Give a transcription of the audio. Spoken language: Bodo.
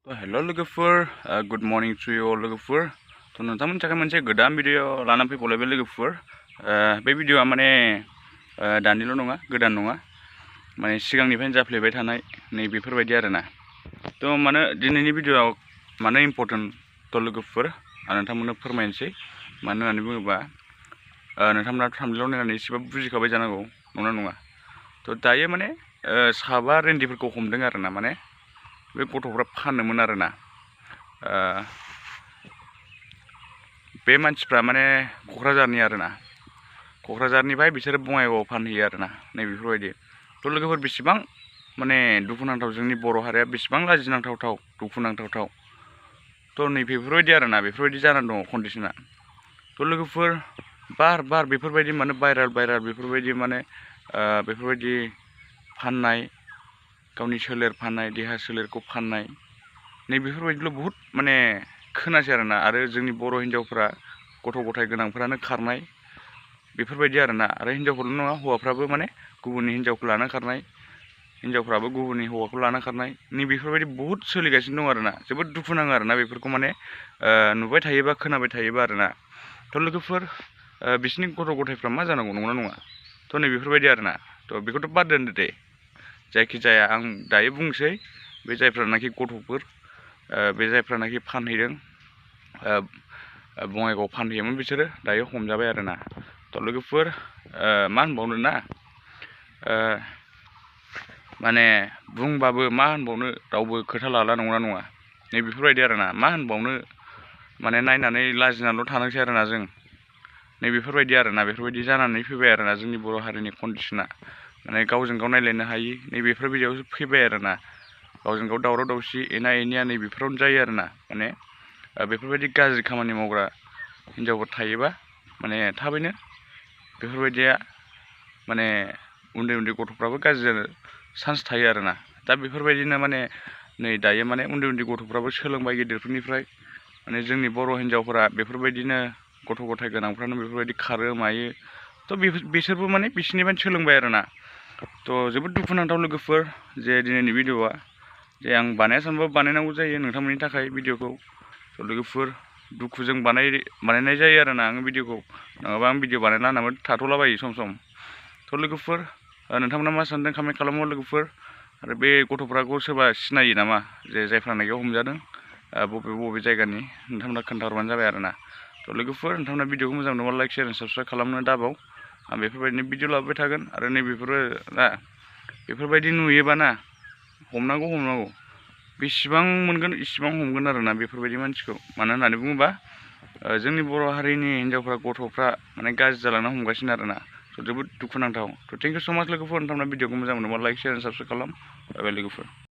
Hello logofer, good morning to you all logofer. To nonton थाखाय मोनसे गोदान भिडिअ लाना फैबावलायबाय लोगोफोर। बे भिडिअआ माने दानिल' नङा, गोदान नङा, माने सिगांनिफ्रायनो जाफ्लेबाय थानाय नै बेफोरबायदि आरोना। थ' माने दिनैनि भिडिअआव मानो इम्परटेन्ट थ' लोगोफोर आं नोंथांमोननो फोरमायनोसै। मानो होननानै बुङोबा नोंथांमोना थामलिलाव नायनानै एसेबाबो बुजिखाबाय जानांगौ, नंगौना नङा? थ' दायो माने साबा रेन्दिफोरखौ हमदों आरोना, माने बे गथ'फ्रा फानोमोन आरोना। बे मानसिफ्रा माने क'क्राझारनि आरोना, क'क्राझारनिफ्राय बिसोरो बङाइगावआव फानहैयो आरोना, नै बेफोरबायदि। थ' लोगोफोर बेसेबां माने दुखुनांथाव, जोंनि बर' हारिया बेसेबां लाजिनांथाव दुखुनांथाव। थ' नै बेफोरबायदि आरोना, बेफोरबायदि जानानै दङ कन्डिसना। थ' लोगोफोर बार बेफोरबायदि माने भाइराल बेफोरबायदि माने बेफोरबायदि फाननाय, गावनि सोलेर फाननाय, देहा सोलेरखौ फाननाय, नै बेफोरबायदिल' बहुद माने खोनासै आरोना। आरो जोंनि बर' हिन्जावफ्रा गथ' गथाय गोनांफ्रानो खारनाय बेफोरबायदि आरोना। आरो हिन्जावफोरल' नङा, हौवाफ्राबो माने गुबुननि हिन्जावखौ लाना खारनाय, हिन्जावफ्राबो गुबुननि हौवाखौ लाना खारनाय, नै बेफोरबायदि बहुद सोलिगासिनो दं आरोना। जोबोद दुखु नाङो आरोना बेफोरखौ माने नुबाय थायोबा, खोनाबाय थायोबा आरोना। थ' लोगोफोर बिसोरनि गथ' गथायफ्रा मा जानांगौ, नंगौना नङा? थ' नै बेफोरबायदि आरोना। थ' बेखौथ' बाद दोनदो दे, जायखिजाया आं दायो बुंसै, बे जायफ्रानाखि गथ'फोर, बे जायफ्रानाखि फानहैदों, बङाइगावआव फानहैयोमोन, बिसोरो दायो हमजाबाय आरोना। थ' लोगोफोर मा होनबावनो ना, माने बुंबाबो मा होनबावनो, रावबो खोथा लाला, नंगौना नङा? नै बेफोरबायदि आरोना, मा होनबावनो, माने नायनानै लाजिनानैल' थानांसै आरोना जों। नै बेफोरबायदि आरोना, बेफोरबायदि जानानै फैबाय आरोना जोंनि बर' हारिनि कन्डिसना। माने गावजों गाव नायलायनो हायि, नै बेफोरबायदियावसो फैबाय आरोना। गावजों गाव दावराव दावसि, एना एनिया नै बेफोरावनो जायो आरोना। माने बेफोरबायदि गाज्रि खामानि मावग्रा हिन्जावफोर थायोबा माने थाबैनो बेफोरबायदिया माने उन्दै गथ'फ्राबो गाज्रि जानो चान्स थायो आरोना। दा बेफोरबायदिनो माने नै दायो माने उन्दै गथ'फ्राबो सोलोंबाय गेदेरफोरनिफ्राय। माने जोंनि बर' हिन्जावफोरा बेफोरबायदिनो गथ' गथाय गोनांफ्रानो बेफोरबायदि खारो मायो। थ' बिसोरबो माने बिसोरनिफ्रायनो सोलोंबाय आरोना। थ' जोबोद दुखुनांथाव लोगोफोर जे दिनैनि भिडिअआ, जे आं बानाया सानबाबो बानायनांगौ जायो नोंथांमोननि थाखाय भिडिअखौ। थ' लोगोफोर दुखुजों बानायनाय जायो आरोना आङो भिडिअखौ, नङाबा आं भिडिअ बानायला होननानै थाथ'लाबायो सम सम। थ' लोगोफोर नोंथांमोना मा सानदों कमेन्ट खालामो लोगोफोर। आरो बे गथ'फ्राखौ सोरबा सिनायो नामा, जे जायफ्रानाखि हमजादों, बबे जायगानि, नोंथांमोना खोन्थाहरबानो जाबाय आरोना। थ' लोगोफोर नोंथांमोना भिडिअखौ मोजां मोनोबा लाइक, शेयार, साबस्क्राइब खालामनो दाबाव। आं बेफोरबायदिनो भिडिअ लाबोबाय थागोन। आरो नै बेफोरो ना, बेफोरबायदि नुयोबा ना, हमनांगौ। बेसेबां मोनगोन इसेबां हमगोन आरोना बेफोरबायदि मानसिखौ। मानो होननानै बुङोबा जोंनि बर' हारिनि हिन्जावफ्रा, गथ'फ्रा माने गाज्रि जालांनो हमगासिनो आरोना। थ' जोबोद दुखुनांथाव। थ' थेंक इउ स' माच लोगोफोर। नोंथांमोना भिडिअखौ मोजां मोनोबा लाइक, शेयार, साबस्क्राइब खालाम। बाय बाय लोगोफोर।